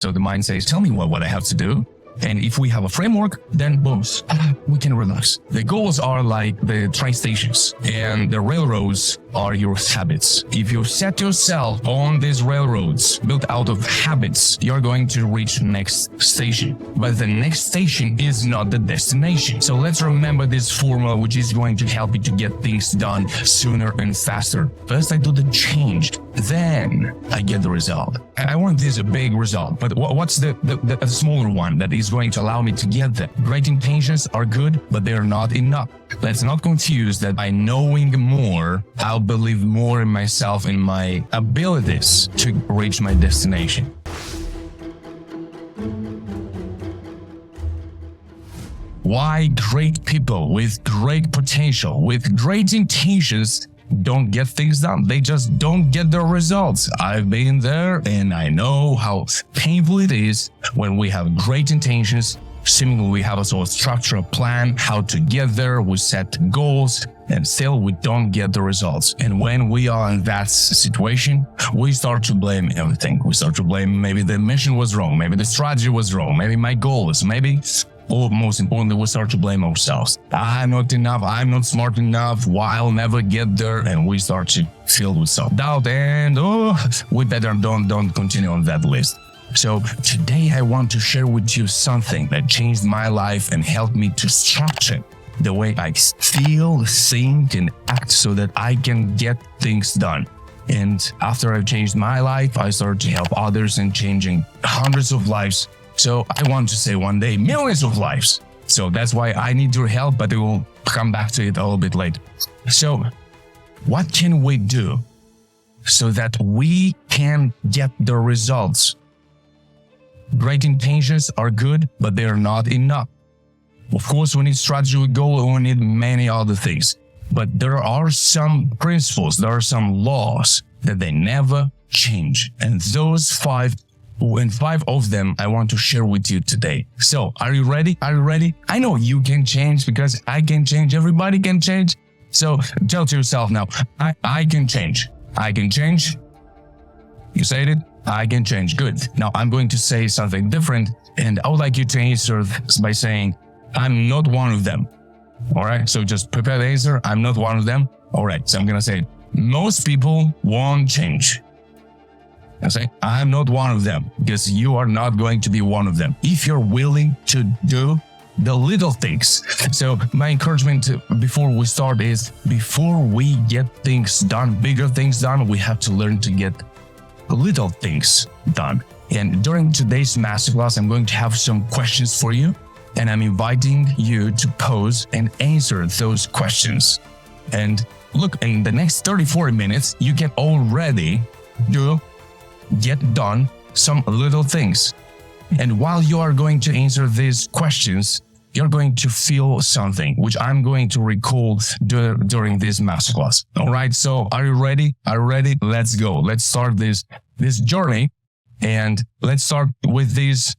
So the mind says, tell me what I have to do. And if we have a framework, then boom, we can relax. The goals are like the train stations, and the railroads are your habits. If you set yourself on these railroads built out of habits, you're going to reach the next station. But the next station is not the destination. So let's remember this formula, which is going to help you to get things done sooner and faster. First, I do the change. Then I get the result. I want this a big result, but what's the smaller one that is going to allow me to get there? Great intentions are good, but they're not enough. Let's not confuse that by knowing more, I'll believe more in myself and my abilities to reach my destination. Why great people with great potential, with great intentions, don't get things done. They just don't get the results. I've been there and I know how painful it is when we have great intentions. Seemingly we have a sort of structure, a plan, how to get there. We set goals and still we don't get the results. And when we are in that situation, we start to blame everything. We start to blame maybe the mission was wrong, maybe the strategy was wrong, maybe my goal is or most importantly, we start to blame ourselves. I'm not enough. I'm not smart enough. I'll never get there. And we start to fill with self-doubt and we better don't continue on that list. So today I want to share with you something that changed my life and helped me to structure the way I feel, think, and act so that I can get things done. And after I've changed my life, I started to help others and changing hundreds of lives. So I want to say one day, millions of lives. So that's why I need your help, but I will come back to it a little bit later. So what can we do so that we can get the results? Great intentions are good, but they are not enough. Of course, we need strategy, goal, we need many other things. But there are some principles, there are some laws that they never change. And those five of them I want to share with you today. So are you ready? Are you ready? I know you can change because I can change. Everybody can change. So tell to yourself now, I can change. I can change. You said it. I can change. Good. Now I'm going to say something different and I would like you to answer by saying, I'm not one of them. All right. So just prepare the answer. I'm not one of them. All right. So I'm going to say, most people won't change. I say, I'm not one of them because you are not going to be one of them. If you're willing to do the little things. So my encouragement before we start is before we get things done, bigger things done, we have to learn to get little things done. And during today's masterclass, I'm going to have some questions for you. And I'm inviting you to pose and answer those questions. And look, in the next 30-40 minutes, you can already get done some little things. And while you are going to answer these questions, you're going to feel something, which I'm going to recall during this masterclass. All right. So are you ready? Are you ready? Let's go. Let's start this journey and let's start with these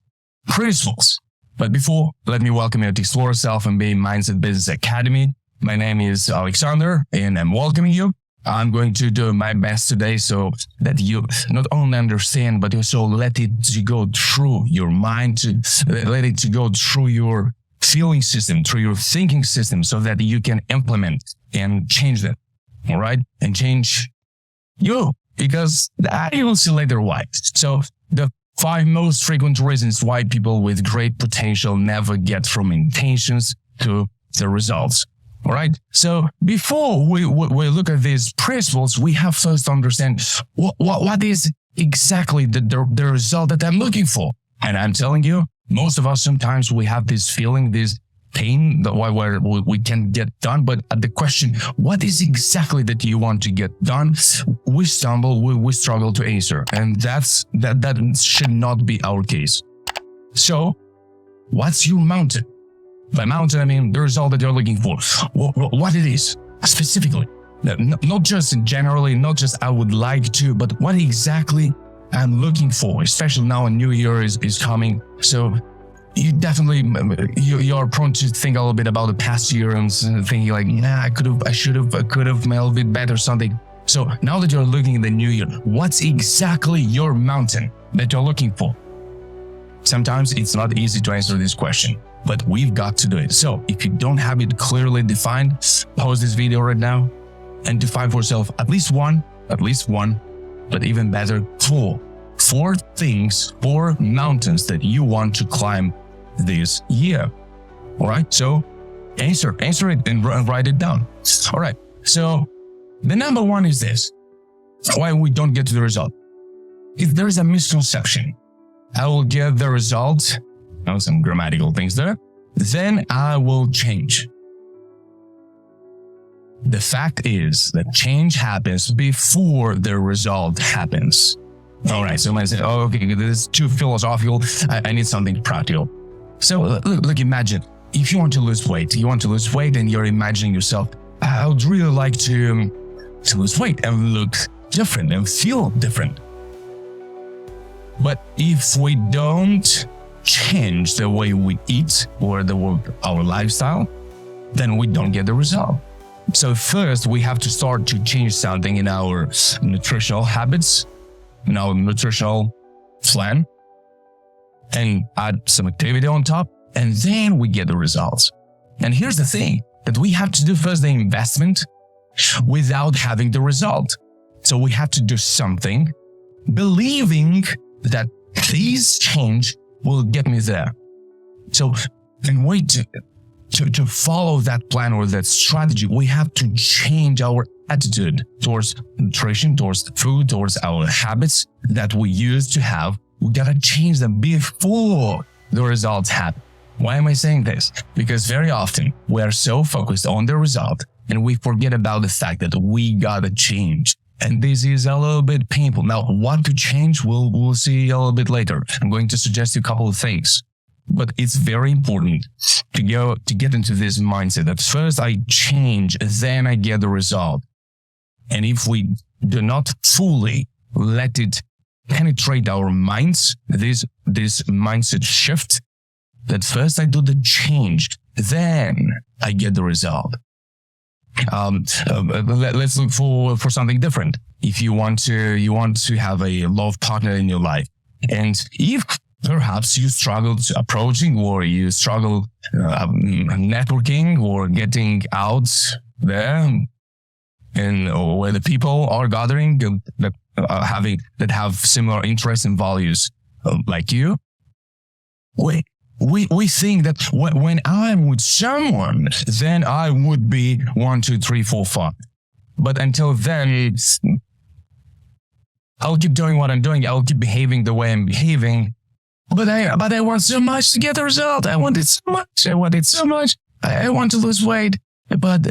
principles. But before, let me welcome you to Exploraself and Mindset Business Academy. My name is Alexandr and I'm welcoming you. I'm going to do my best today so that you not only understand, but also let it go through your mind, let it go through your feeling system, through your thinking system, so that you can implement and change them. All right. And change you, because you will see later why. So the 5 most frequent reasons why people with great potential never get from intentions to the results. All right. So before we look at these principles, we have first to understand what is exactly the result that I'm looking for. And I'm telling you, most of us, sometimes we have this feeling, this pain where we can get done. But at the question, what is exactly that you want to get done? We stumble, we struggle to answer. And that should not be our case. So what's your mountain? By mountain, I mean the result that you're looking for. What it is specifically. Not just generally, not just I would like to, but what exactly I'm looking for, especially now a new year is coming. So you definitely, you're prone to think a little bit about the past year and thinking like, yeah, I could have, a little bit better something. So now that you're looking at the new year, what's exactly your mountain that you're looking for? Sometimes it's not easy to answer this question, but we've got to do it. So if you don't have it clearly defined, pause this video right now and define for yourself at least one, but even better, four things, 4 mountains that you want to climb this year. All right. So answer it and write it down. All right. So the number 1 is this: why we don't get to the result. If there is a misconception, I will get the result, some grammatical things there, then I will change. The fact is that change happens before the result happens. All right, so you might say, oh, okay, this is too philosophical. I need something practical. So look, imagine if you want to lose weight, and you're imagining yourself, I would really like to lose weight and look different and feel different. But if we don't change the way we eat or our lifestyle, then we don't get the result. So first, we have to start to change something in our nutritional habits, in our nutritional plan, and add some activity on top, and then we get the results. And here's the thing, that we have to do first the investment without having the result. So we have to do something, believing that this change will get me there. So in way to follow that plan or that strategy, we have to change our attitude towards nutrition, towards food, towards our habits that we used to have. We gotta change them before the results happen. Why am I saying this? Because very often we are so focused on the result and we forget about the fact that we gotta change. And this is a little bit painful. Now, what to change, we'll see a little bit later. I'm going to suggest you a couple of things. But it's very important to get into this mindset that first I change, then I get the result. And if we do not fully let it penetrate our minds, this mindset shift, that first I do the change, then I get the result. Let's look for something different. If you want to have a love partner in your life, and if perhaps you struggle approaching, or you struggle networking or getting out there, and where the people are gathering that have similar interests and values like you, we think that when I'm with someone, then I would be 1, 2, 3, 4, 5. But until then, I'll keep doing what I'm doing. I'll keep behaving the way I'm behaving. But I want so much to get the result. I want it so much. I want to lose weight. But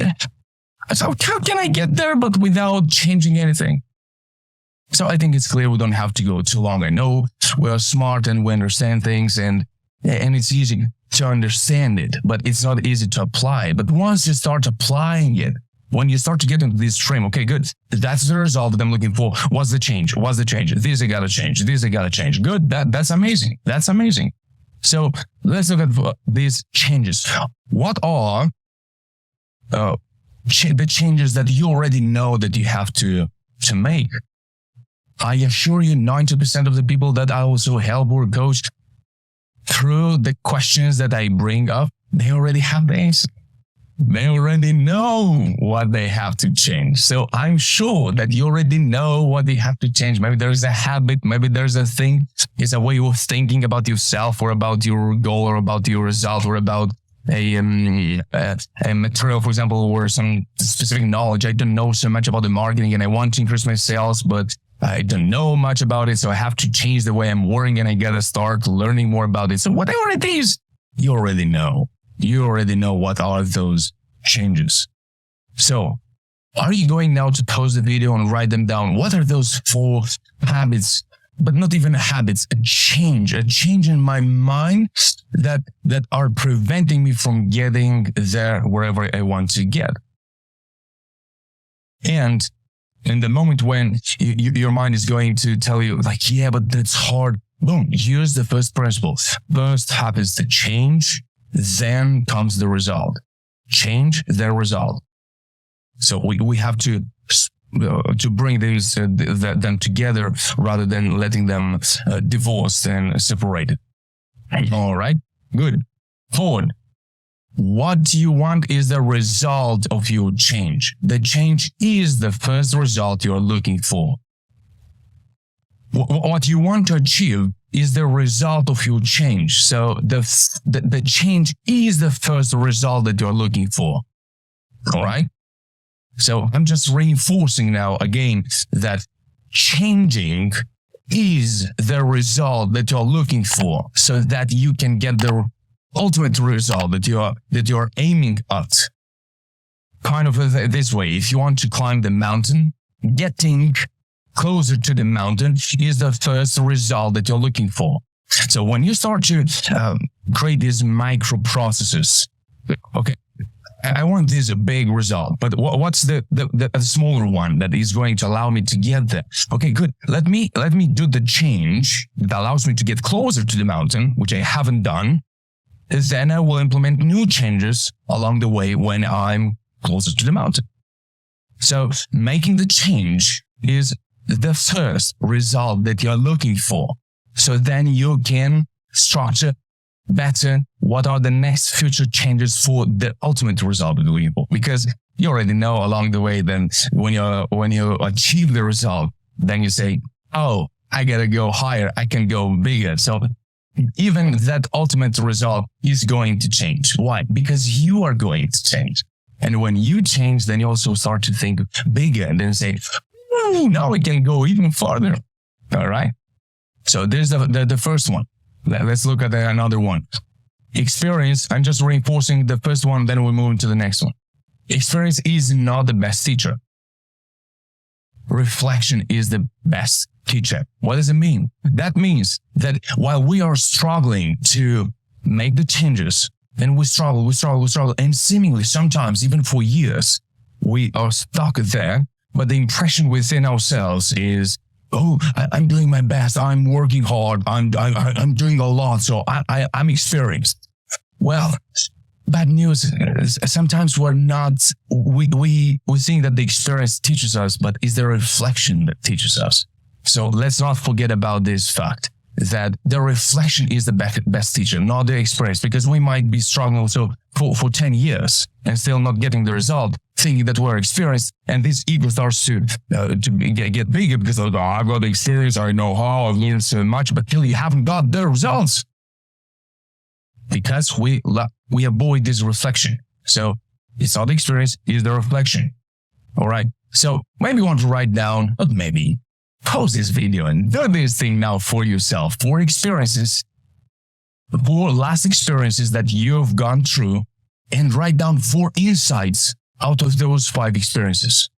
so how can I get there, but without changing anything? So I think it's clear we don't have to go too long. I know we are smart and we understand things, and it's easy to understand it, but it's not easy to apply. But once you start applying it, when you start to get into this frame, okay, good. That's the result that I'm looking for. What's the change? This I gotta change. Good. That's amazing. So let's look at these changes. What are the changes that you already know that you have to make? I assure you 90% of the people that I also help or coach through the questions that I bring up, they already have the answer. They already know what they have to change. So I'm sure that you already know what they have to change. Maybe there's a habit, maybe there's a thing, it's a way of thinking about yourself or about your goal or about your result or about a material, for example, or some specific knowledge. I don't know so much about the marketing and I want to increase my sales, but I don't know much about it. So I have to change the way I'm working and I got to start learning more about it. So whatever it is, you already know. You already know what are those changes. So are you going now to pause the video and write them down? What are those 4 habits, but not even habits, a change in my mind that are preventing me from getting there wherever I want to get? And in the moment when your mind is going to tell you like, yeah, but that's hard. Boom, use the first principle. First happens the change, then comes the result. Change, the result. So we have to bring these them together rather than letting them divorced and separated. All right, good. Forward. What you want is the result of your change. The change is the first result you're looking for. What you want to achieve is the result of your change. So the change is the first result that you're looking for. All right. So I'm just reinforcing now again that changing is the result that you're looking for, so that you can get the ultimate result that you're aiming at. Kind of this way, if you want to climb the mountain, getting closer to the mountain is the first result that you're looking for. So when you start to create these micro processes, okay, I want this big result, but what's the smaller one that is going to allow me to get there? Okay, good. Let me do the change that allows me to get closer to the mountain, which I haven't done. Then I will implement new changes along the way when I'm closer to the mountain. So making the change is the first result that you're looking for. So then you can structure better what are the next future changes for the ultimate result that you're looking for. Because you already know along the way, then when you achieve the result, then you say, oh, I gotta go higher, I can go bigger. So even that ultimate result is going to change. Why? Because you are going to change. And when you change, then you also start to think bigger and then say, now we can go even farther. All right. So there's the first one. Let's look at another one. Experience. I'm just reinforcing the first one, then we move into the next one. Experience is not the best teacher. Reflection is the best teacher. What does it mean? That means that while we are struggling to make the changes, then we struggle, and seemingly sometimes even for years, we are stuck there. But the impression within ourselves is, oh, I'm doing my best. I'm working hard. I'm doing a lot. So I'm experienced. Well, bad news. Sometimes we think that the experience teaches us, but it's the reflection that teaches us. So let's not forget about this fact that the reflection is the best teacher, not the experience, because we might be struggling for 10 years and still not getting the result, thinking that we're experienced, and this ego starts to get bigger because I've got the experience, I know how, I've learned so much, but still you haven't got the results because we avoid this reflection. So it's not the experience, it's the reflection. All right. So maybe you want to write down, not maybe, pause this video and do this thing now for yourself, for experiences, for last experiences that you've gone through, and write down 4 insights out of those 5 experiences.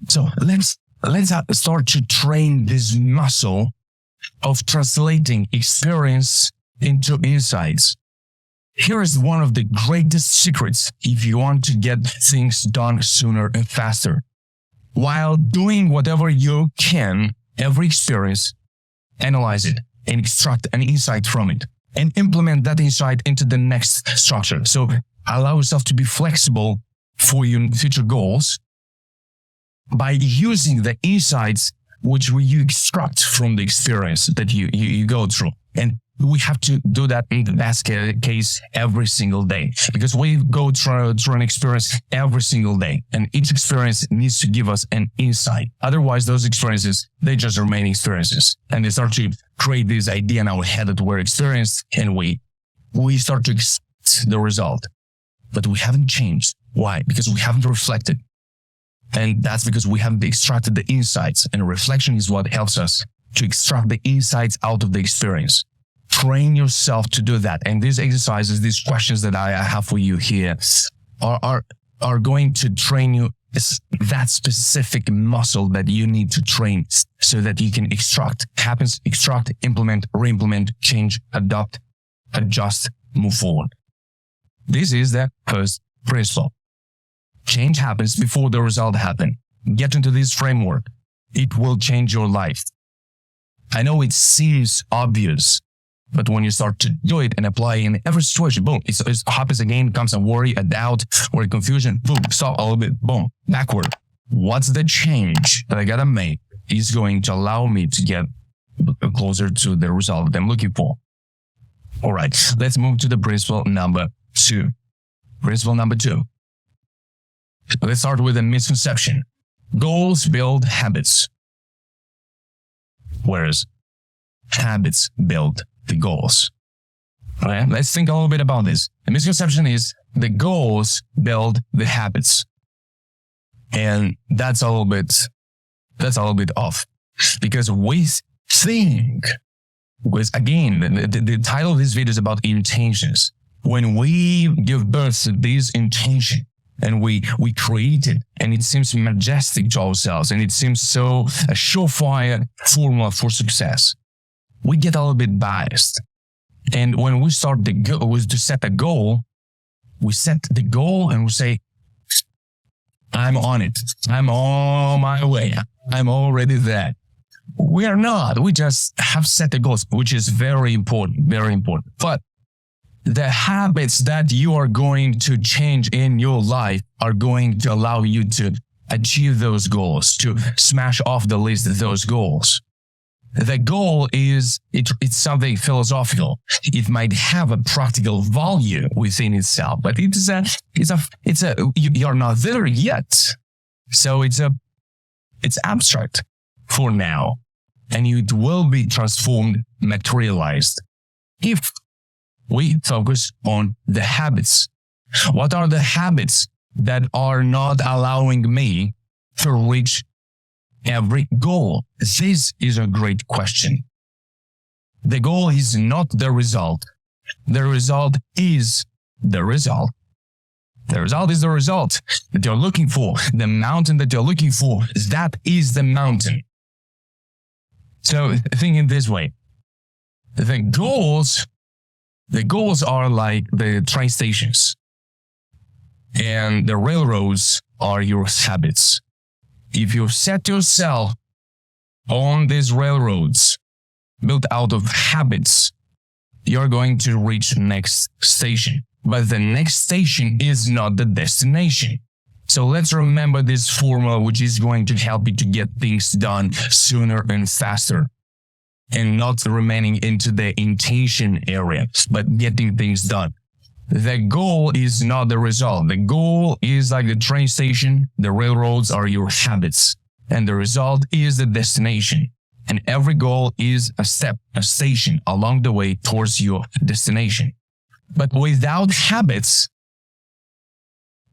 So let's start to train this muscle of translating experience into insights. Here is one of the greatest secrets if you want to get things done sooner and faster. While doing whatever you can, every experience, analyze it and extract an insight from it and implement that insight into the next structure. So allow yourself to be flexible for your future goals by using the insights which you extract from the experience that you go through. And we have to do that in the best case every single day, because we go through an experience every single day, and each experience needs to give us an insight. Otherwise, those experiences, they just remain experiences, and they start to create this idea in our head that we're experienced, and we start to accept the result. But we haven't changed. Why? Because we haven't reflected. And that's because we haven't extracted the insights, and reflection is what helps us to extract the insights out of the experience. Train yourself to do that. And these exercises, these questions that I have for you here are going to train you that specific muscle that you need to train so that you can extract, implement, re-implement, change, adopt, adjust, move forward. This is the first principle. Change happens before the result happens. Get into this framework. It will change your life. I know it seems obvious, but when you start to do it and apply in every situation, boom, it happens again, comes a worry, a doubt, or a confusion, boom, stop a little bit, boom, backward. What's the change that I gotta make is going to allow me to get closer to the result that I'm looking for? All right, let's move to the principle number 2. Principle number 2. Let's start with a misconception. Goals build habits, whereas habits build the goals. All right, let's think a little bit about this. The misconception is the goals build the habits. And that's a little bit off. Because we think, because again, the title of this video is about intentions. When we give birth to this intention and we create it, and it seems majestic to ourselves, and it seems so a surefire formula for success, we get a little bit biased. And when we start to set a goal, we set the goal and we say, I'm on it. I'm on my way. I'm already there. We are not. We just have set the goals, which is very important, very important. But the habits that you are going to change in your life are going to allow you to achieve those goals, to smash off the list of those goals. The goal is, it's something philosophical. It might have a practical value within itself, but you're not there yet. So it's abstract for now, and it will be transformed, materialized if we focus on the habits. What are the habits that are not allowing me to reach every goal? This is a great question. The goal is not the result. The result is the result. The result is the result that you're looking for. The mountain that you're looking for, that is the mountain. So think in this way. The goals are like the train stations, and the railroads are your habits. If you set yourself on these railroads built out of habits, you're going to reach the next station. But the next station is not the destination. So let's remember this formula, which is going to help you to get things done sooner and faster, and not remaining into the intention area, but getting things done. The goal is not the result. The goal is like the train station. The railroads are your habits, and the result is the destination. And every goal is a step, a station along the way towards your destination. But without habits,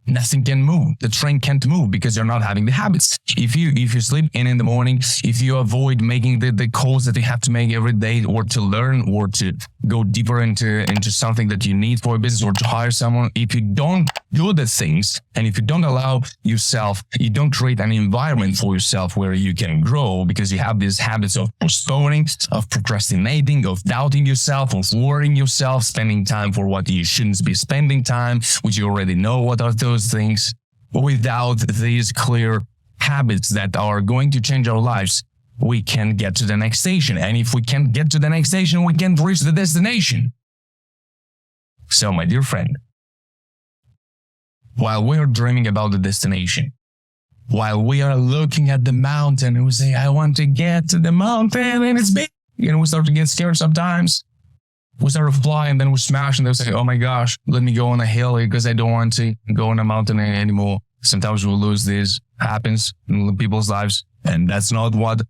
nothing can move. The train can't move because you're not having the habits. If you sleep in the morning, if you avoid making the calls that you have to make every day, or to learn, or to go deeper into something that you need for a business, or to hire someone, if you don't do the things, and if you don't allow yourself, you don't create an environment for yourself where you can grow, because you have these habits of postponing, of procrastinating, of doubting yourself, of worrying yourself, spending time for what you shouldn't be spending time, which you already know what are those things. Without these clear habits that are going to change our lives, we can get to the next station. And if we can't get to the next station, we can't reach the destination. So, my dear friend, while we are dreaming about the destination, while we are looking at the mountain and we say, I want to get to the mountain and it's big, we start to get scared sometimes. We start to fly and then we smash and they'll say, oh my gosh, let me go on a hill because I don't want to go on a mountain anymore. Sometimes we'll lose this. Happens in people's lives. And that's not what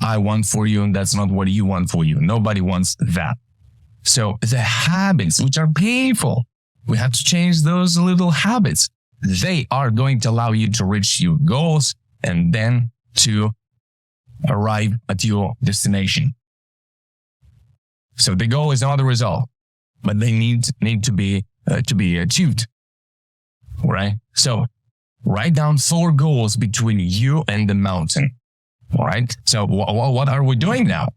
I want for you. And that's not what you want for you. Nobody wants that. So the habits, which are painful, we have to change those little habits. They are going to allow you to reach your goals and then to arrive at your destination. So the goal is not the result, but they need to be achieved, right? So write down 4 goals between you and the mountain, all right? So what are we doing now?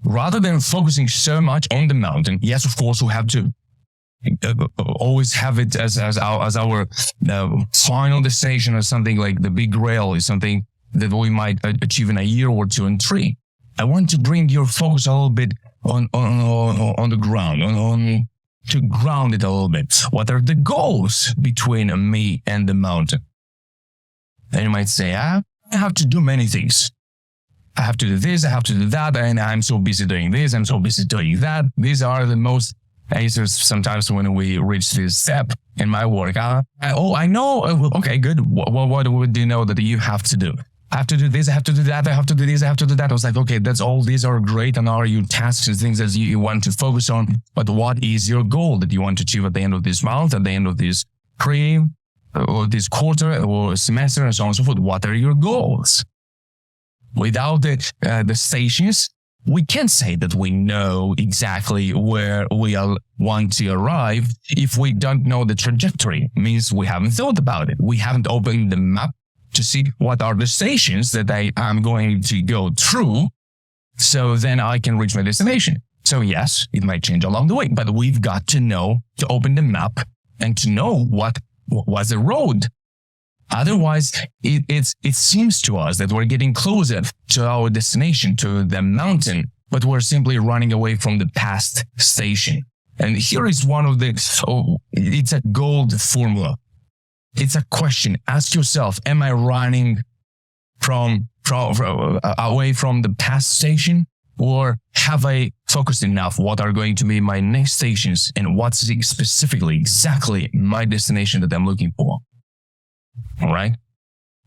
Rather than focusing so much on the mountain, yes, of course, we have to always have it as our final destination, or something like the big rail is something that we might achieve in a year or 2 and 3. I want to bring your focus a little bit on the ground, to ground it a little bit. What are the goals between me and the mountain? And you might say, I have to do many things. I have to do this, I have to do that, and I'm so busy doing this, I'm so busy doing that. These are the most answers sometimes when we reach this step in my work. I know. Okay, good. What do you know that you have to do? I have to do this, I have to do that, I have to do this, I have to do that. I was like, okay, that's all. These are great and are your tasks and things that you want to focus on. But what is your goal that you want to achieve at the end of this month, at the end of this or this quarter or semester and so on and so forth? What are your goals? Without the stations, we can't say that we know exactly where we want to arrive if we don't know the trajectory. It means we haven't thought about it. We haven't opened the map to see what are the stations that I am going to go through, so then I can reach my destination. So yes, it might change along the way, but we've got to know, to open the map and to know what was the road. Otherwise, it seems to us that we're getting closer to our destination, to the mountain, but we're simply running away from the past station. And here is one of it's a gold formula. It's a question. Ask yourself, am I running from away from the past station, or have I focused enough? What are going to be my next stations, and what's exactly my destination that I'm looking for? All right.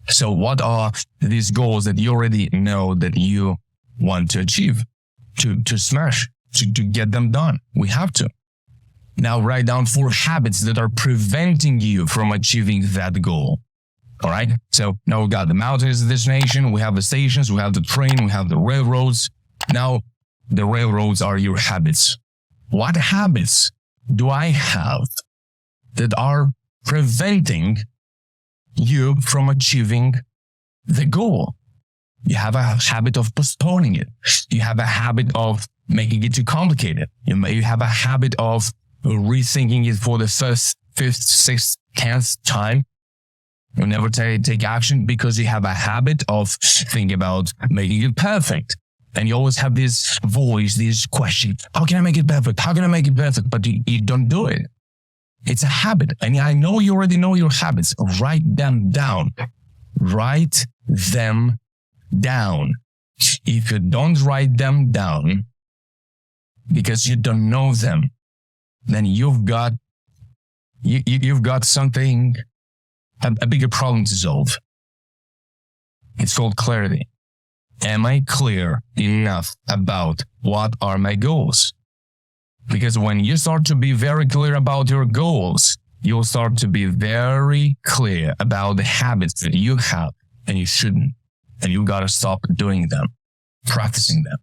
So what are these goals that you already know that you want to achieve, to smash, to get them done? We have to. Now write down 4 habits that are preventing you from achieving that goal. All right. So now we got the mountain as the destination. We have the stations. We have the train. We have the railroads. Now the railroads are your habits. What habits do I have that are preventing you from achieving the goal? You have a habit of postponing it. You have a habit of making it too complicated. You have a habit of rethinking it for the 1st, 5th, 6th, 10th time. You never take action because you have a habit of thinking about making it perfect. And you always have this voice, this question, how can I make it perfect? How can I make it perfect? But you don't do it. It's a habit. And I know you already know your habits. Write them down. Write them down. If you don't write them down because you don't know them, then you've got something, a bigger problem to solve. It's called clarity. Am I clear enough about what are my goals? Because when you start to be very clear about your goals, you'll start to be very clear about the habits that you have and you shouldn't. And you got to stop doing them, practicing them.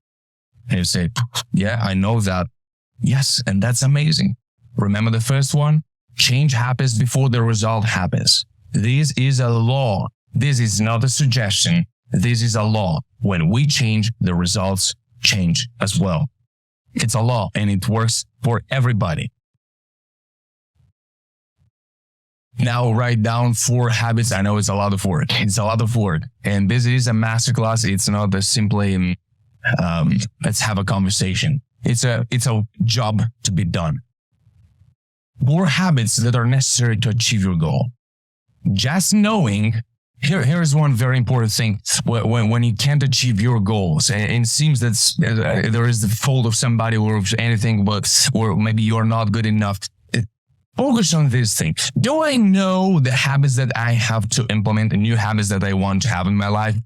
And you say, yeah, I know that. Yes, and that's amazing. Remember the first one? Change happens before the result happens. This is a law. This is not a suggestion. This is a law. When we change, the results change as well. It's a law and it works for everybody. Now write down 4 habits. I know it's a lot of work. And this is a masterclass. It's not a simply, let's have a conversation. It's a job to be done. 4 habits that are necessary to achieve your goal. Just knowing, here's one very important thing. When you can't achieve your goals, and it seems that there is the fault of somebody or anything, or maybe you're not good enough. Focus on this thing. Do I know the habits that I have to implement, the new habits that I want to have in my life?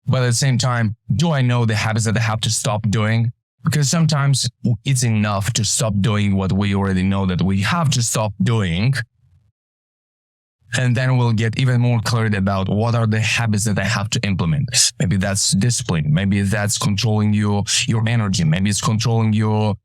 But at the same time, do I know the habits that I have to stop doing? Because sometimes it's enough to stop doing what we already know that we have to stop doing. And then we'll get even more clarity about what are the habits that I have to implement. Maybe that's discipline. Maybe that's controlling your energy. Maybe it's controlling your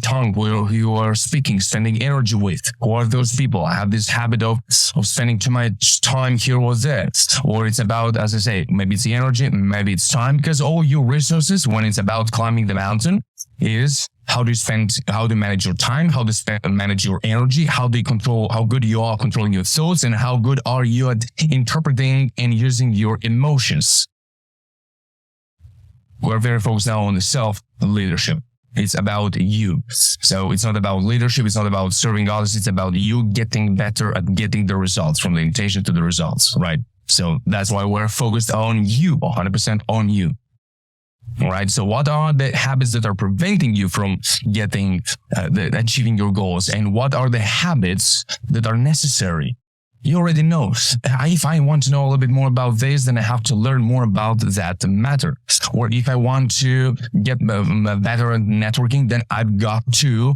tongue, where you are speaking, spending energy with. Who are those people? I have this habit of spending too much time here or there. Or it's about, as I say, maybe it's the energy, maybe it's time, because all your resources, when it's about climbing the mountain, is how do you manage your time, how to manage your energy, how good you are controlling your thoughts, and how good are you at interpreting and using your emotions. We're very focused now on the self-leadership. It's about you. So it's not about leadership. It's not about serving others. It's about you getting better at getting the results, from the intention to the results, right? So that's why we're focused on you, 100% on you. All right. So what are the habits that are preventing you from achieving your goals? And what are the habits that are necessary? You already know. If I want to know a little bit more about this, then I have to learn more about that matter. Or if I want to get better at networking, then I've got to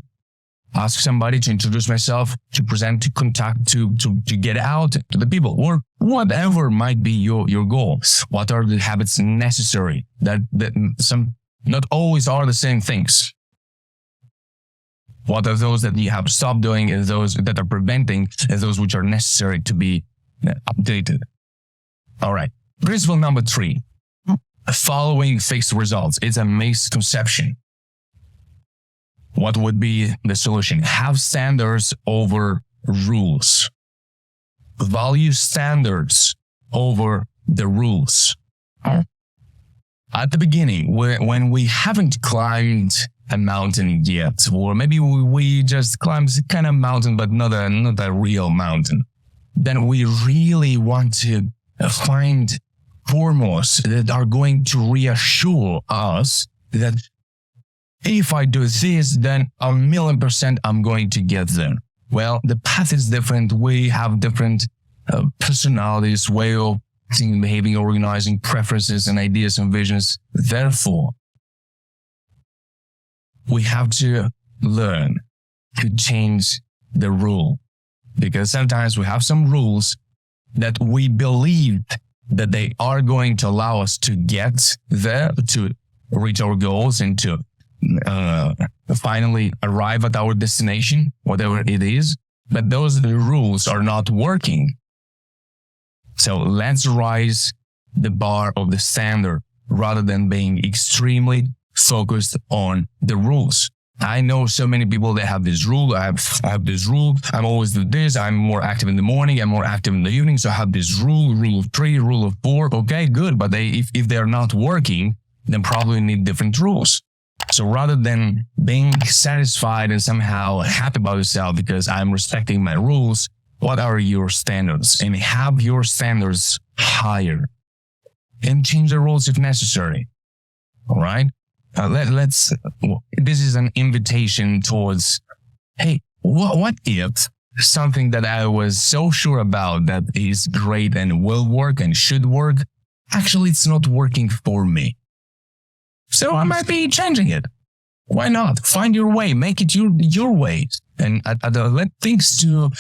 ask somebody to introduce myself, to present, to contact, to get out to the people, or whatever might be your goal. What are the habits necessary that some not always are the same things? What are those that you have to stop doing, and those that are preventing, and those which are necessary to be updated? All right. Principle number 3, following fixed results. It's a misconception. What would be the solution? Have standards over rules. Value standards over the rules. At the beginning, when we haven't climbed a mountain yet, or maybe we just climbed a kind of mountain, but not a real mountain, then we really want to find formulas that are going to reassure us that if I do this, then 1,000,000% I'm going to get there. Well, the path is different. We have different personalities, way of thinking, behaving, organizing, preferences and ideas and visions. Therefore, we have to learn to change the rule, because sometimes we have some rules that we believe that they are going to allow us to get there, to reach our goals, and to finally arrive at our destination, whatever it is. But those rules are not working. So let's raise the bar of the standard rather than being extremely focused on the rules. I know so many people that have this rule. I have this rule. I'm always do this. I'm more active in the morning. I'm more active in the evening. So I have this rule of 3, rule of 4. Okay, good. But if they're not working, then probably need different rules. So rather than being satisfied and somehow happy about yourself because I'm respecting my rules, what are your standards? And have your standards higher and change the rules if necessary. All right. This is an invitation towards, hey, what if something that I was so sure about that is great and will work and should work, actually it's not working for me. So I might be changing it. Why not? Find your way, make it your way, and let things to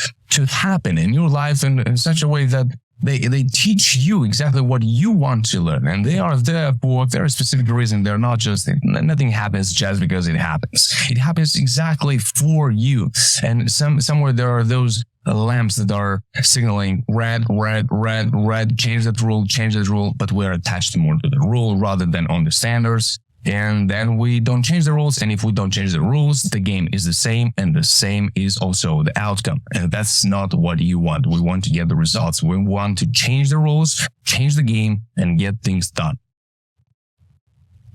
happen in your life in such a way that they teach you exactly what you want to learn, and they are there for a very specific reason. They're not just, nothing happens just because it happens. It happens exactly for you. And somewhere there are those lamps that are signaling red, change that rule, but we're attached more to the rule rather than on the standards. And then we don't change the rules. And if we don't change the rules, the game is the same, and the same is also the outcome. And that's not what you want. We want to get the results. We want to change the rules, change the game, and get things done.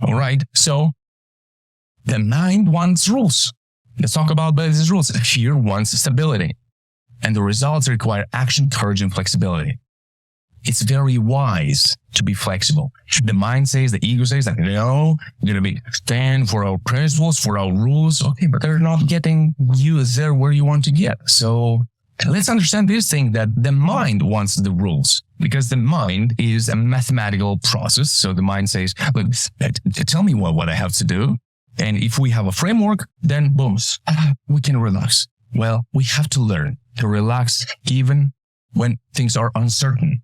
All right. So the mind wants rules. Let's talk about these rules. Fear wants stability, and the results require action, courage, and flexibility. It's very wise to be flexible. The mind says, the ego says that, no, you're going to stand for our principles, for our rules. Okay, but they're not getting you there where you want to get. So let's understand this thing, that the mind wants the rules, because the mind is a mathematical process. So the mind says, look, tell me what I have to do. And if we have a framework, then boom, we can relax. Well, we have to learn to relax even when things are uncertain,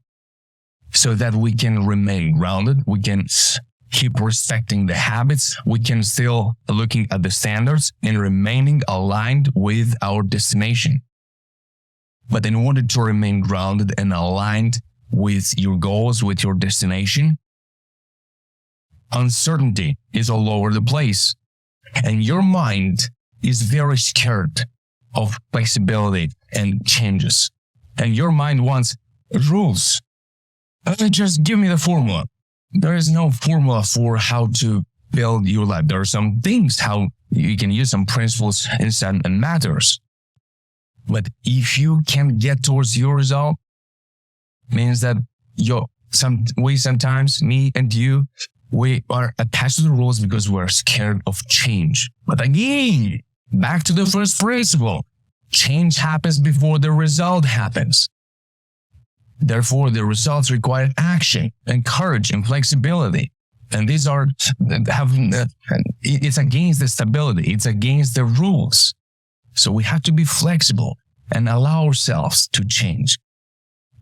so that we can remain grounded. We can keep respecting the habits. We can still looking at the standards and remaining aligned with our destination. But in order to remain grounded and aligned with your goals, with your destination, uncertainty is all over the place. And your mind is very scared of flexibility and changes. And your mind wants rules. Just give me the formula. There is no formula for how to build your life. There are some things how you can use some principles and matters. But if you can get towards your result, means that sometimes me and you We are attached to the rules because we're scared of change. But again, back to the first principle. Change happens before the result happens. Therefore, the results require action and courage and flexibility. And these are it's against the stability. It's against the rules. So we have to be flexible and allow ourselves to change.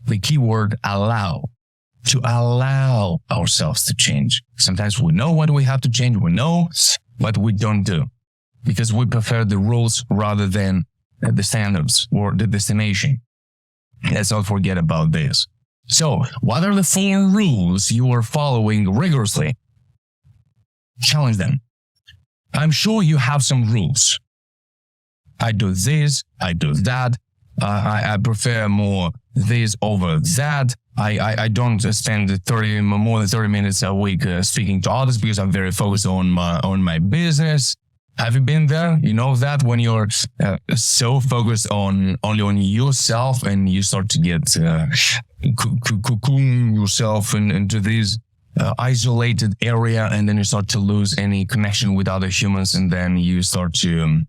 The key word, allow. To allow ourselves to change. Sometimes we know what we have to change. We know, but we don't do. Because we prefer the rules rather than the standards or the destination. Let's not forget about this. So, what are the 4 rules you are following rigorously? Challenge them. I'm sure you have some rules. I do this, I do that. I prefer more this over that. I don't spend more than 30 minutes a week speaking to others because I'm very focused on my business. Have you been there? You know that when you're so focused only on yourself and you start to get cocoon yourself into this isolated area, and then you start to lose any connection with other humans, and then you start to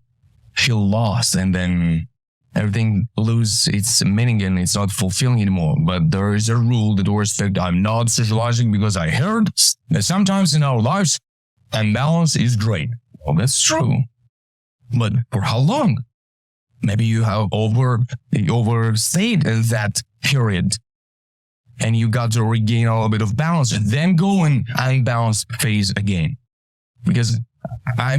feel lost, and then everything loses its meaning and it's not fulfilling anymore. But there is a rule that we respect. I'm not socializing because I heard that sometimes in our lives, imbalance is great. Well, that's true. But for how long? Maybe you have overstayed in that period and you got to regain a little bit of balance and then go in unbalanced phase again. Because I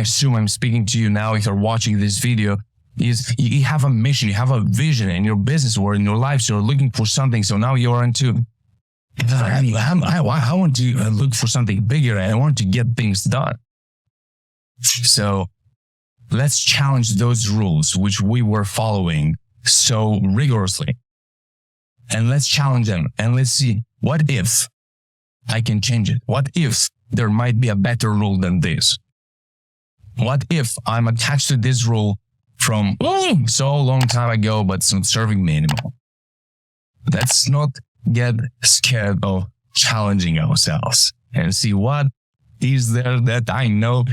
assume I'm speaking to you now if you're watching this video, is you have a mission, you have a vision in your business or in your life, so you're looking for something. So now you're into, I want to look for something bigger and I want to get things done. So let's challenge those rules which we were following so rigorously. And let's challenge them and let's see, what if I can change it? What if there might be a better rule than this? What if I'm attached to this rule from so long time ago, but it's not serving me anymore? Let's not get scared of challenging ourselves and see what is there that I know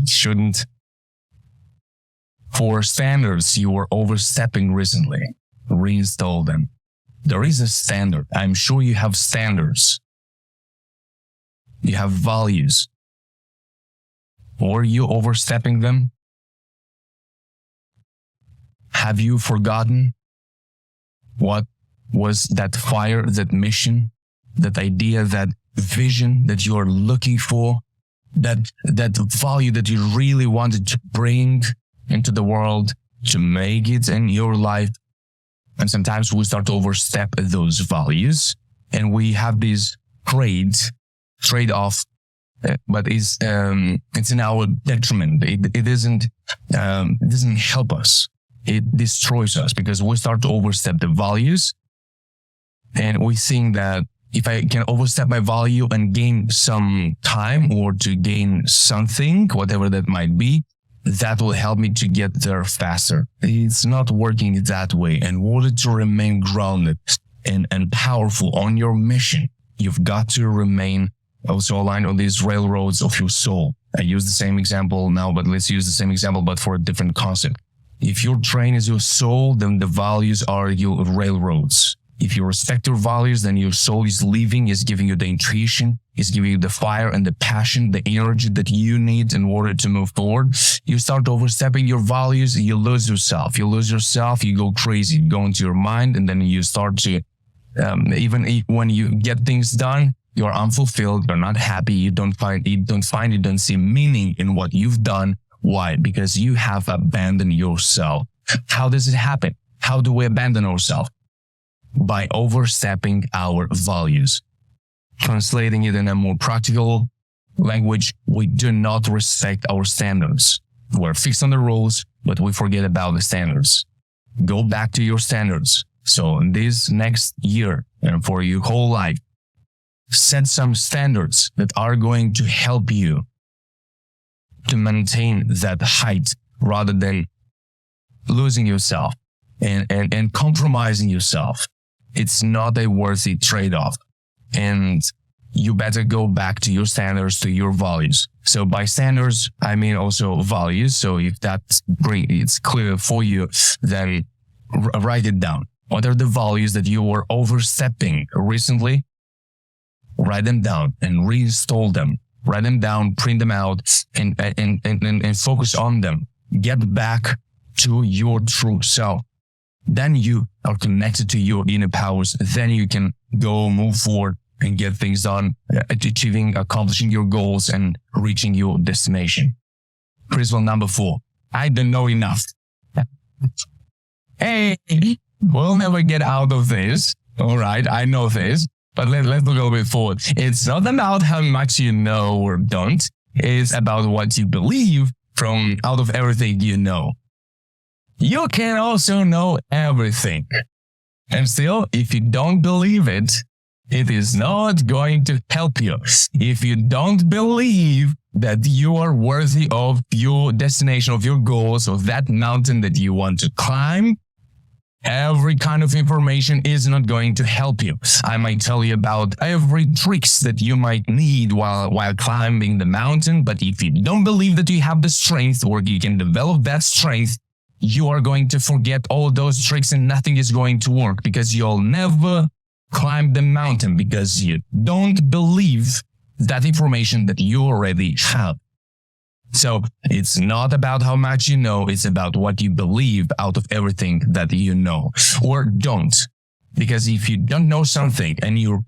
shouldn't. For standards you were overstepping recently, reinstall them. There is a standard. I'm sure you have standards. You have values. Or you overstepping them? Have you forgotten what was that fire, that mission, that idea, that vision that you are looking for, that value that you really wanted to bring into the world, to make it in your life? And sometimes we start to overstep those values and we have this trade-off, but it's in our detriment. It doesn't help us. It destroys us because we start to overstep the values, and we think that if I can overstep my value and gain some time or to gain something, whatever that might be, that will help me to get there faster. It's not working that way. In order to remain grounded and powerful on your mission, you've got to remain also aligned on these railroads of your soul. I use the same example now, but let's use the same example, but for a different concept. If your train is your soul, then the values are your railroads. If you respect your values, then your soul is living, is giving you the intuition, is giving you the fire and the passion, the energy that you need in order to move forward. You start overstepping your values, you lose yourself. You go crazy, you go into your mind, and then you start to, when you get things done, you're unfulfilled, you're not happy, you don't see meaning in what you've done. Why? Because you have abandoned yourself. How does it happen? How do we abandon ourselves? By overstepping our values. Translating it in a more practical language, we do not respect our standards. We're fixed on the rules, but we forget about the standards. Go back to your standards. So in this next year and for your whole life, set some standards that are going to help you to maintain that height rather than losing yourself and compromising yourself. It's not a worthy trade-off. And you better go back to your standards, to your values. So by standards, I mean also values. So if it's clear for you, then write it down. What are the values that you were overstepping recently? Write them down and reinstall them. Write them down, print them out, and focus on them. Get back to your true self. Then you are connected to your inner powers. Then you can go move forward and get things done, accomplishing your goals and reaching your destination. Principle number 4. I don't know enough. Hey, we'll never get out of this. All right, I know this, but let's look a little bit forward. It's not about how much you know or don't. It's about what you believe from out of everything you know. You can also know everything. And still, if you don't believe it, it is not going to help you. If you don't believe that you are worthy of your destination, of your goals, of that mountain that you want to climb, every kind of information is not going to help you. I might tell you about every tricks that you might need while climbing the mountain, but if you don't believe that you have the strength or you can develop that strength, you are going to forget all those tricks and nothing is going to work because you'll never climb the mountain because you don't believe that information that you already have. So it's not about how much you know, it's about what you believe out of everything that you know or don't. Because if you don't know something and you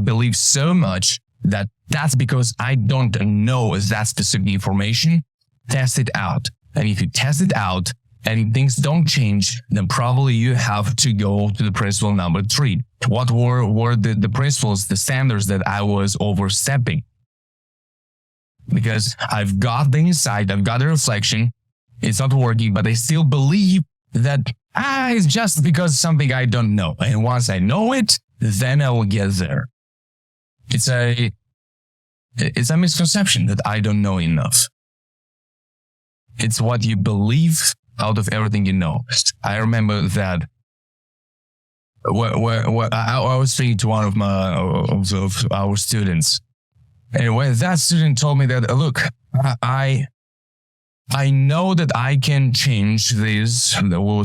believe so much that that's because I don't know that specific information, test it out. And if you test it out, and things don't change, then probably you have to go to the principle number 3. What were the principles, the standards that I was overstepping? Because I've got the insight, I've got the reflection, it's not working, but I still believe that it's just because something I don't know. And once I know it, then I will get there. It's a misconception that I don't know enough. It's what you believe out of everything you know. I remember that I was speaking to one of our students, and when that student told me that, look, I know that I can change this. We were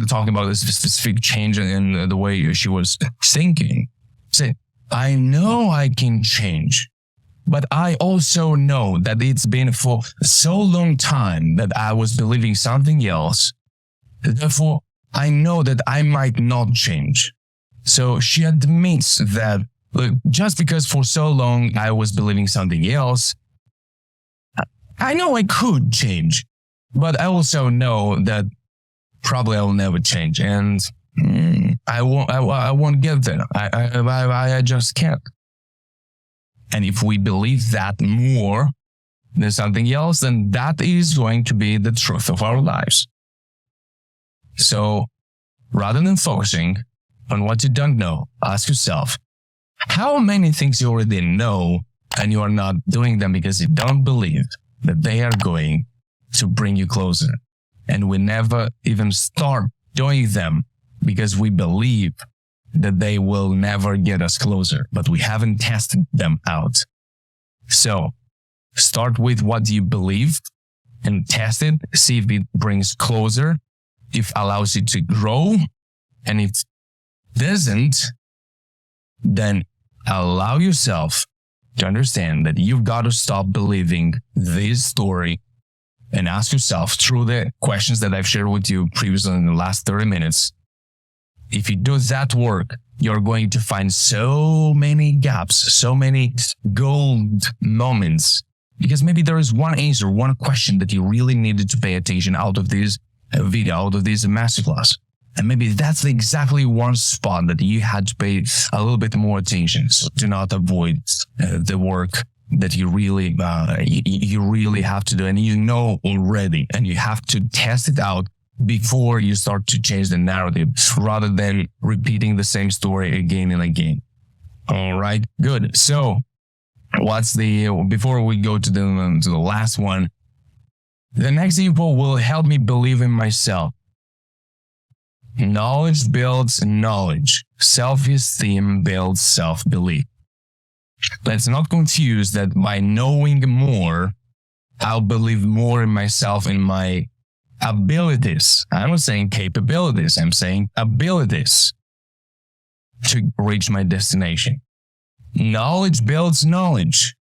talking about this specific change in the way she was thinking. Say, I know I can change. But I also know that it's been for so long time that I was believing something else. Therefore, I know that I might not change. So she admits that, look, just because for so long I was believing something else, I know I could change. But I also know that probably I will never change. And I won't get there. I just can't. And if we believe that more than something else, then that is going to be the truth of our lives. So rather than focusing on what you don't know, ask yourself, how many things you already know and you are not doing them because you don't believe that they are going to bring you closer? And we never even start doing them because we believe that they will never get us closer, but we haven't tested them out. So start with what you believe and test it, see if it brings closer, if allows you to grow, and if it doesn't, then allow yourself to understand that you've got to stop believing this story and ask yourself through the questions that I've shared with you previously in the last 30 minutes, if you do that work, you're going to find so many gaps, so many gold moments, because maybe there is one answer, one question that you really needed to pay attention out of this video, out of this masterclass. And maybe that's exactly one spot that you had to pay a little bit more attention. So do not avoid the work that you really have to do, and you know already, and you have to test it out before you start to change the narrative, rather than repeating the same story again and again. All right, good. So before we go to the last one, the next info will help me believe in myself. Knowledge builds knowledge. Self-esteem builds self-belief. Let's not confuse that by knowing more, I'll believe more in myself, in my abilities. I'm not saying capabilities. I'm saying abilities to reach my destination. Knowledge builds knowledge.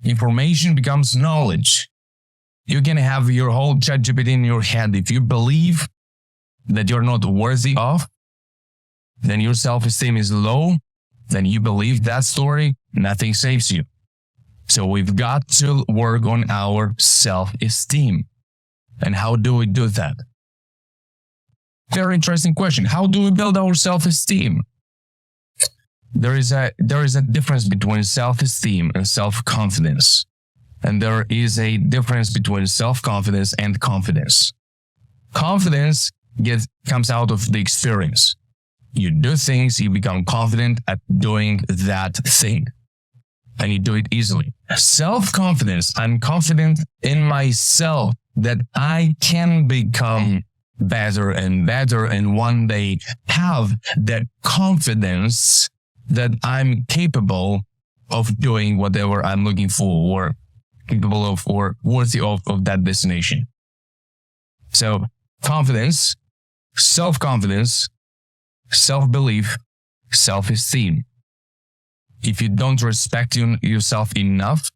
Information becomes knowledge. You can have your whole ChatGPT in your head. If you believe that you're not worthy of, then your self-esteem is low, then you believe that story, nothing saves you. So we've got to work on our self-esteem. And how do we do that? Very interesting question. How do we build our self-esteem? There is a difference between self-esteem and self-confidence. And there is a difference between self-confidence and confidence. Confidence comes out of the experience. You do things, you become confident at doing that thing. And you do it easily. Self-confidence, I'm confident in myself that I can become better and better and one day have that confidence that I'm capable of doing whatever I'm looking for or capable of or worthy of that destination. So confidence, self-confidence, self-belief, self-esteem. If you don't respect yourself enough,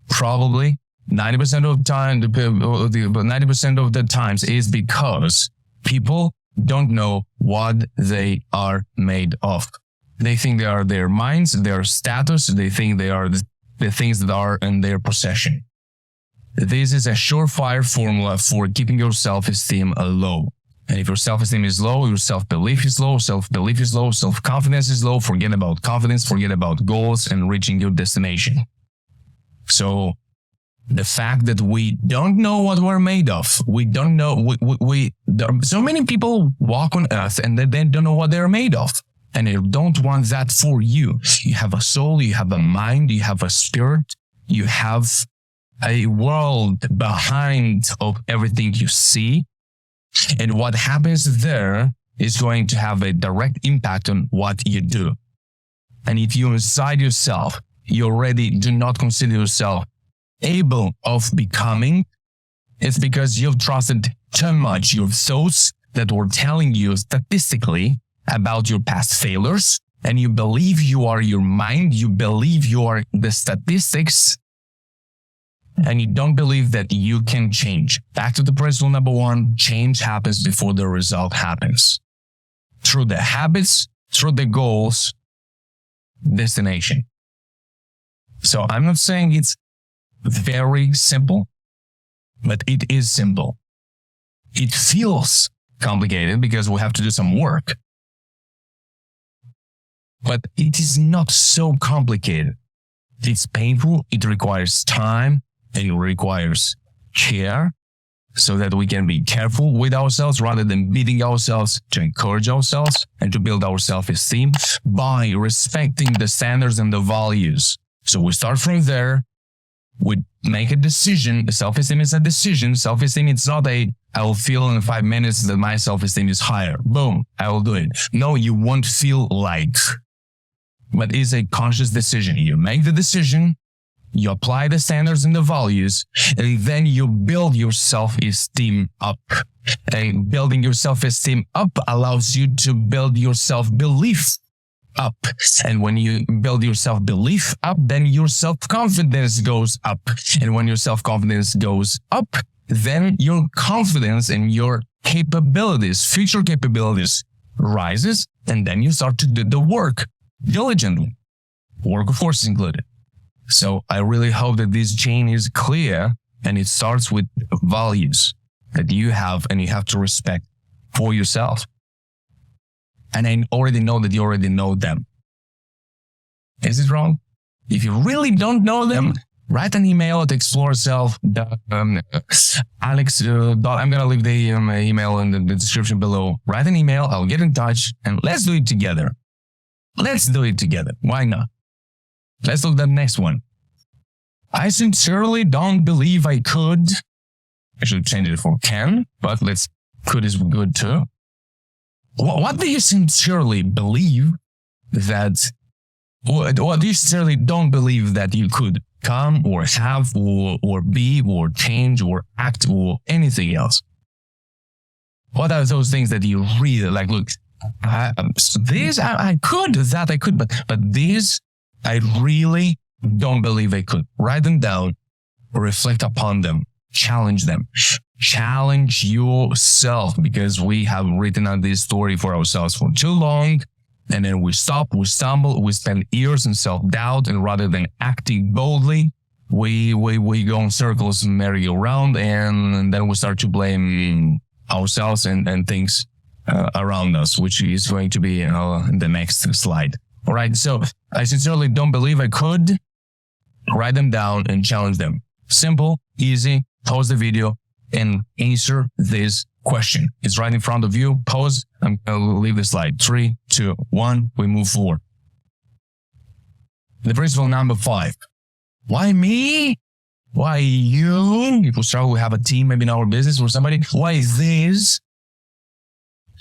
probably 90% of the time, 90% of the times is because people don't know what they are made of. They think they are their minds, their status. They think they are the things that are in their possession. This is a surefire formula for keeping your self-esteem low. And if your self-esteem is low, your self-belief is low, self-belief is low, self-confidence is low, forget about confidence, forget about goals and reaching your destination. So the fact that we don't know what we're made of, we don't know, so many people walk on earth and they don't know what they're made of. And they don't want that for you. You have a soul, you have a mind, you have a spirit, you have a world behind of everything you see. And what happens there is going to have a direct impact on what you do. And if you inside yourself, you already do not consider yourself able of becoming, it's because you've trusted too much your thoughts that were telling you statistically about your past failures, and you believe you are your mind, you believe you are the statistics, and you don't believe that you can change. Back to the principle number 1, change happens before the result happens. Through the habits, through the goals, destination. So I'm not saying it's very simple, but it is simple. It feels complicated because we have to do some work. But it is not so complicated. It's painful, it requires time, and it requires care so that we can be careful with ourselves rather than beating ourselves, to encourage ourselves and to build our self-esteem by respecting the standards and the values. So we start from there. We make a decision. Self-esteem is a decision. Self-esteem, it's not I will feel in 5 minutes that my self-esteem is higher. Boom, I will do it. No, you won't feel like. But it's a conscious decision. You make the decision, you apply the standards and the values, and then you build your self-esteem up. And building your self-esteem up allows you to build your self-belief up. And when you build your self-belief up, then your self-confidence goes up. And when your self-confidence goes up, then your confidence and your capabilities, future capabilities, rises. And then you start to do the work diligently, work of force included. So I really hope that this chain is clear, and it starts with values that you have and you have to respect for yourself. And I already know that you already know them. Is it wrong? If you really don't know them, write an email at Exploraself. Alex. I'm going to leave the email in the description below. Write an email. I'll get in touch and let's do it together. Let's do it together. Why not? Let's look at the next one. I sincerely don't believe I could. I should change it for can, but could is good too. What do you sincerely believe that or you sincerely don't believe that you could come or have or be or change or act or anything else? What are those things that you really like? Look, this I could, that I could, but this I really don't believe I could. Write them down, reflect upon them, challenge them. Challenge yourself, because we have written out this story for ourselves for too long. And then we stop, we stumble, we spend years in self-doubt, and rather than acting boldly, we go in circles and merry around, and then we start to blame ourselves and things around us, which is going to be in the next slide. All right. So I sincerely don't believe I could. Write them down and challenge them. Simple, easy. Pause the video and answer this question. It's right in front of you. Pause. I'm going to leave the slide. 3, 2, 1. We move forward. The principle number 5. Why me? Why you? If we struggle, we have a team, maybe in our business or somebody. Why this?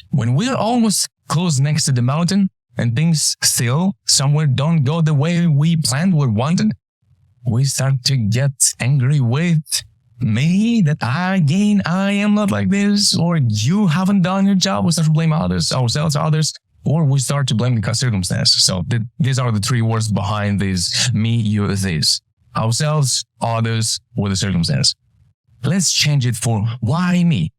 When we're almost close next to the mountain and things still somewhere don't go the way we planned or wanted, we start to get angry with me that I am not like this, or you haven't done your job. We start to blame others, ourselves, others, or we start to blame the circumstance. So these are the 3 words behind this: me, you, this. Ourselves, others, or the circumstance. Let's change it for why me?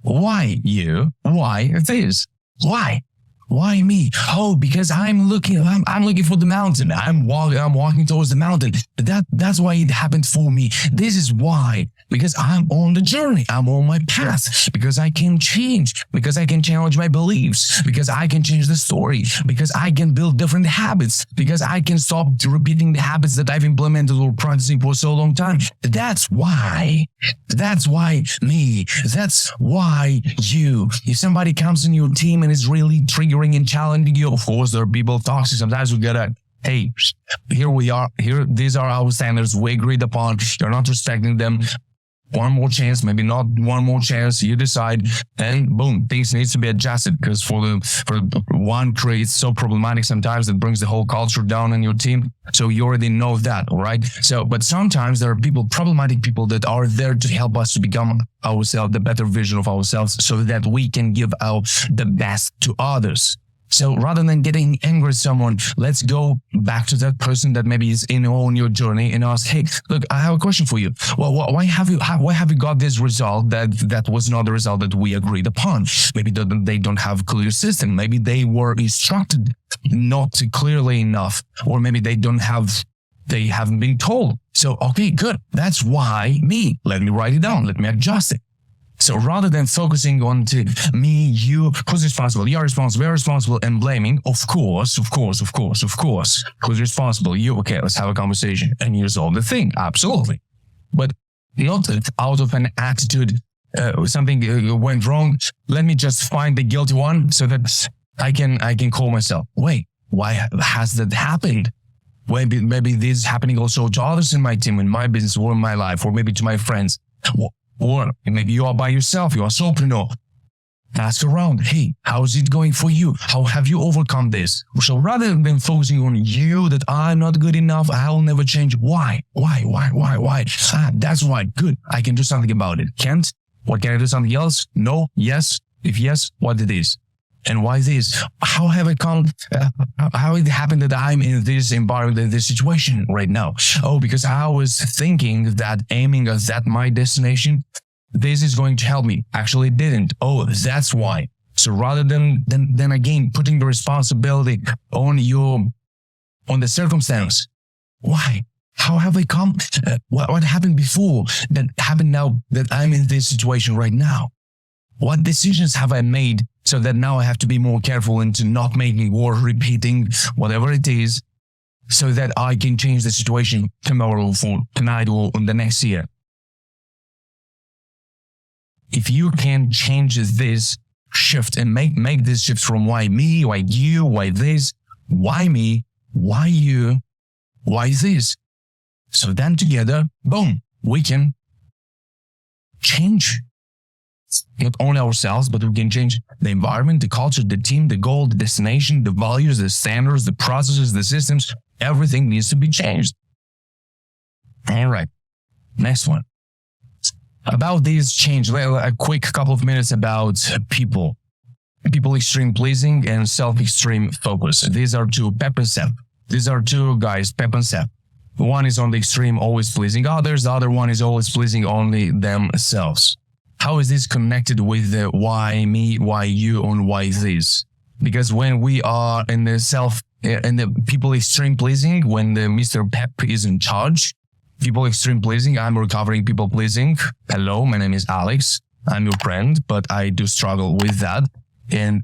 Why you? Why this? Why? Why me? Oh, because I'm looking for the mountain. I'm walking towards the mountain. That's why it happened for me. This is why. Because I'm on the journey. I'm on my path. Because I can change. Because I can challenge my beliefs. Because I can change the story. Because I can build different habits. Because I can stop repeating the habits that I've implemented or practicing for so long time. That's why. That's why me. That's why you. If somebody comes in your team and is really triggering and challenging you, of course, there are people toxic. Sometimes we gotta, hey, here we are. Here, these are our standards we agreed upon. You're not respecting them. One more chance, maybe not one more chance. You decide, and boom, things needs to be adjusted, because for one creates so problematic sometimes that brings the whole culture down in your team. So you already know that, all right? So, but sometimes there are problematic people that are there to help us to become ourselves, the better version of ourselves, so that we can give out the best to others. So rather than getting angry at someone, let's go back to that person that maybe is on your journey and ask, hey, look, I have a question for you. Well, why have you got this result that was not the result that we agreed upon? Maybe they don't have a clear system. Maybe they were instructed not clearly enough, or maybe they haven't been told. So, okay, good. That's why me. Let me write it down. Let me adjust it. So rather than focusing on to me, you, who's responsible? You're responsible, we're responsible, and blaming, of course. Who's responsible? You, okay, let's have a conversation and you resolve the thing. Absolutely. But not out of an attitude, something went wrong. Let me just find the guilty one so that I can call myself. Wait, why has that happened? Maybe this is happening also to others in my team, in my business, or in my life, or maybe to my friends. Or maybe you are by yourself, you are solopreneur. Ask around, hey, how is it going for you? How have you overcome this? So rather than focusing on you, that I'm not good enough, I'll never change. Why? That's why. Good. I can do something about it. Can't? What, can I do something else? No? Yes? If yes, what it is? And why this? How have I come? How it happened that I'm in this environment, in this situation right now? Oh, because I was thinking that aiming at that my destination, this is going to help me. Actually, it didn't. Oh, that's why. So rather than again putting the responsibility on the circumstance, why? How have I come? What happened before that happened now that I'm in this situation right now? What decisions have I made so that now I have to be more careful into not making or repeating whatever it is, so that I can change the situation tomorrow, for tonight, or in the next year? If you can change this shift and make this shift from why me, why you, why this, why me, why you, why this. So then together, boom, we can change not only ourselves, but we can change the environment, the culture, the team, the goal, the destination, the values, the standards, the processes, the systems. Everything needs to be changed. All right. Next one. About this change, a quick couple of minutes about people. People extreme pleasing and self-extreme focus. These are two, Pep and Seth. These are two guys, Pep and Seth. One is on the extreme, always pleasing others. The other one is always pleasing only themselves. How is this connected with the why me, why you, and why this? Because when we are in the people extreme pleasing, when the Mr. Pep is in charge, people extreme pleasing, I'm recovering people pleasing. Hello, my name is Alex. I'm your friend, but I do struggle with that. And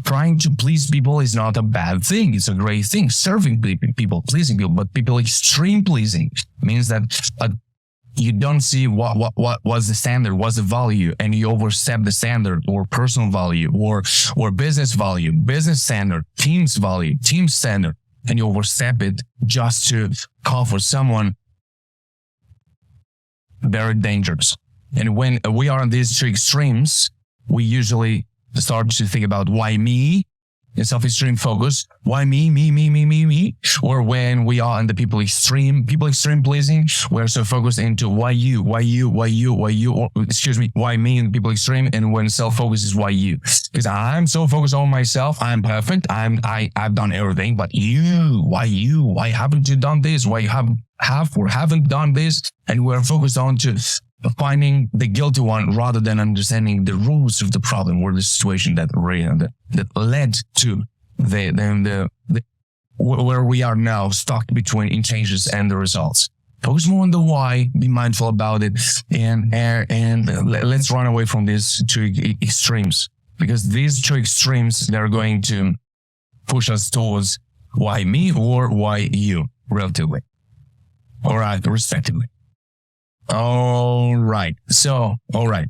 trying to please people is not a bad thing. It's a great thing. Serving people, pleasing people, but people extreme pleasing means that you don't see what was the standard, what's the value, and you overstep the standard or personal value or business value, business standard, team's value, team standard, and you overstep it just to call for someone. Very dangerous. And when we are on these two extremes, we usually start to think about why me, in self-extreme focus, why me, or when we are in the people extreme pleasing, we're so focused into why you, or why me in people extreme, and when self-focus is why you. Because I'm so focused on myself, I'm perfect, I've done everything, but you, why haven't you done this? Why you have or haven't done this? And we're focused on to finding the guilty one rather than understanding the roots of the problem or the situation that led to where we are now, stuck between changes and the results. Focus more on the why, be mindful about it, and let's run away from these two extremes, because these two extremes, they're going to push us towards why me or why you, relatively. All right, respectively. All right. So, all right.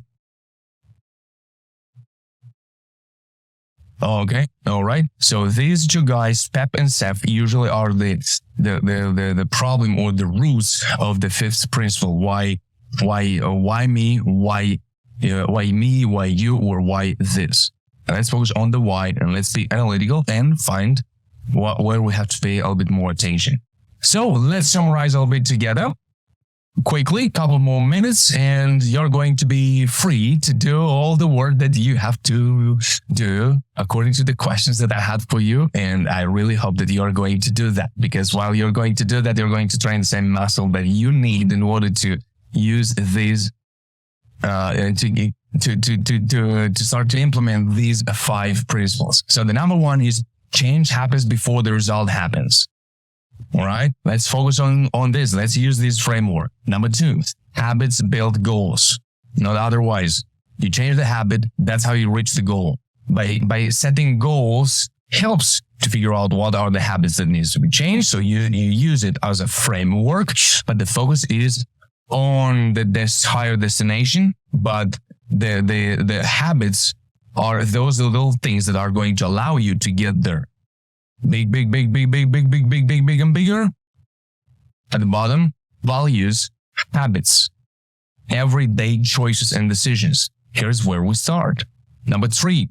Okay. All right. So these two guys, Pep and Seth, usually are the problem or the roots of the fifth principle. Why me? Why you, or why this? And let's focus on the why, and let's be analytical and find where we have to pay a little bit more attention. So let's summarize a little bit together. Quickly, couple more minutes, and you're going to be free to do all the work that you have to do according to the questions that I had for you. And I really hope that you're going to do that, because while you're going to do that, you're going to train the same muscle that you need in order to use these, to start to implement these 5 principles. So the number 1 is change happens before the result happens. All right, let's focus on this. Let's use this framework. Number 2, habits build goals, not otherwise. You change the habit, that's how you reach the goal. By setting goals helps to figure out what are the habits that needs to be changed. So you use it as a framework, but the focus is on this higher destination. But the habits are those little things that are going to allow you to get there. Big, and bigger. At the bottom, values, habits, everyday choices and decisions. Here's where we start. Number 3,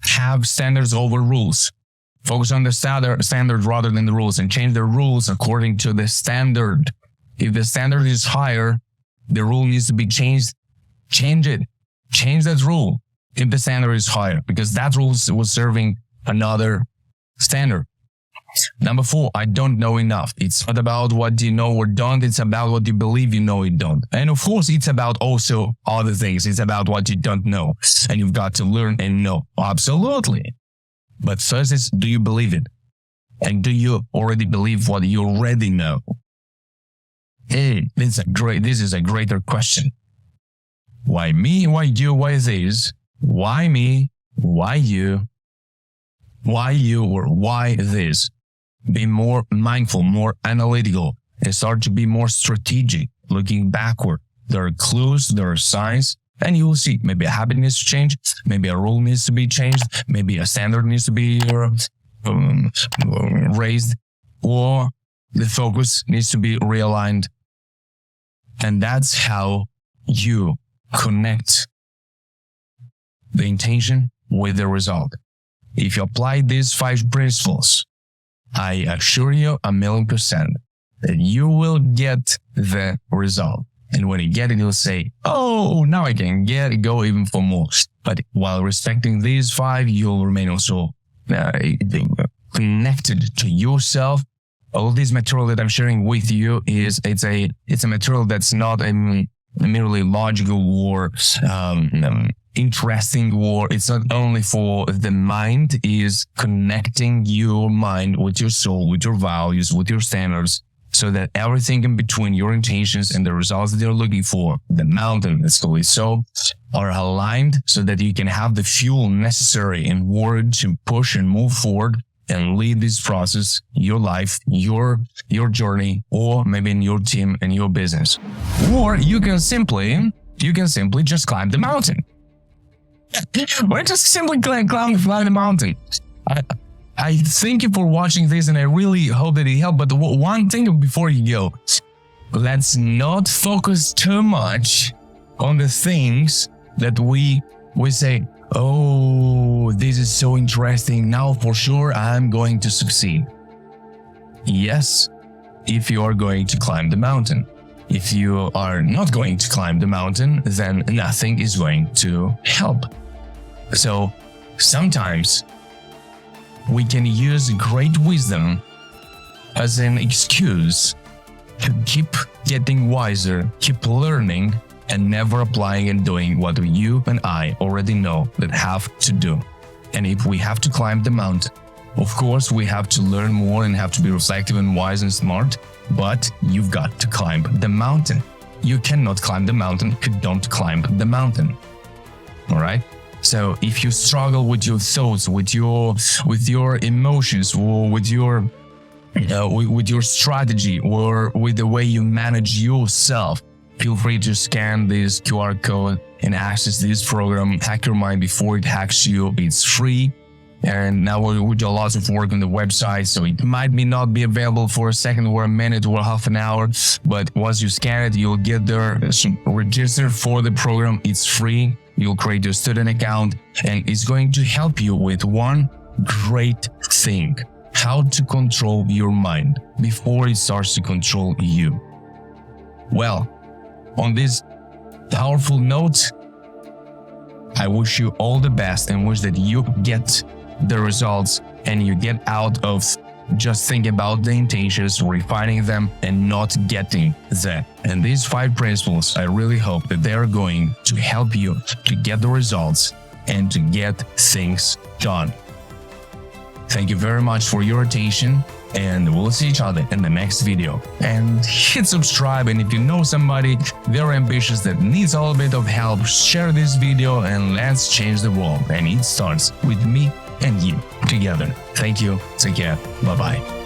have standards over rules. Focus on the standard rather than the rules, and change the rules according to the standard. If the standard is higher, the rule needs to be changed. Change it. Change that rule if the standard is higher, because that rule was serving another standard. Number 4, I don't know enough. It's not about what you know or don't. It's about what you believe you know you don't. And of course, it's about also other things. It's about what you don't know. And you've got to learn and know. Absolutely. But first is, do you believe it? And do you already believe what you already know? Hey, this is a greater question. Why me? Why you? Why this? Why me? Why you? Why you, or why this? Be more mindful, more analytical, and start to be more strategic, looking backward. There are clues, there are signs, and you will see maybe a habit needs to change, maybe a rule needs to be changed, maybe a standard needs to be raised, or the focus needs to be realigned. And that's how you connect the intention with the result. If you apply these 5 principles, I assure you 1,000,000% that you will get the result. And when you get it, you'll say, oh, now I can go even for more. But while respecting these 5, you'll remain also connected to yourself. All this material that I'm sharing with you it's a material that's not a merely logical or interesting, or it's not only for the mind. It is connecting your mind with your soul, with your values, with your standards, so that everything in between your intentions and the results that you're looking for, the mountain, let's call it so, are aligned so that you can have the fuel necessary in order to push and move forward and lead this process, your life, your journey, or maybe in your team and your business. Or you can simply just climb the mountain. Or just simply climb the mountain. I thank you for watching this, and I really hope that it helped. But one thing before you go, let's not focus too much on the things that we say, oh, this is so interesting. Now for sure I'm going to succeed. Yes, if you are going to climb the mountain. If you are not going to climb the mountain, then nothing is going to help. So sometimes we can use great wisdom as an excuse to keep getting wiser, keep learning, and never applying and doing what you and I already know that have to do. And if we have to climb the mountain, of course, we have to learn more and have to be reflective and wise and smart, but you've got to climb the mountain. You cannot climb the mountain if you don't climb the mountain. All right? So if you struggle with your thoughts, with your emotions, or with your strategy, or with the way you manage yourself, feel free to scan this QR code and access this program, Hack Your Mind Before It Hacks You. It's free. And now we do lots of work on the website, so it might not be available for a second or a minute or half an hour. But once you scan it, you'll get there. Register for the program. It's free. You'll create your student account, and it's going to help you with one great thing: how to control your mind before it starts to control you. Well, on this powerful note, I wish you all the best and wish that you get the results and you get out of just thinking about the intentions, refining them, and not getting them. And these 5 principles, I really hope that they are going to help you to get the results and to get things done. Thank you very much for your attention, and we'll see each other in the next video. And hit subscribe, and if you know somebody very ambitious that needs a little bit of help, share this video and let's change the world. And it starts with me and you together. Thank you. Take care. Bye-bye.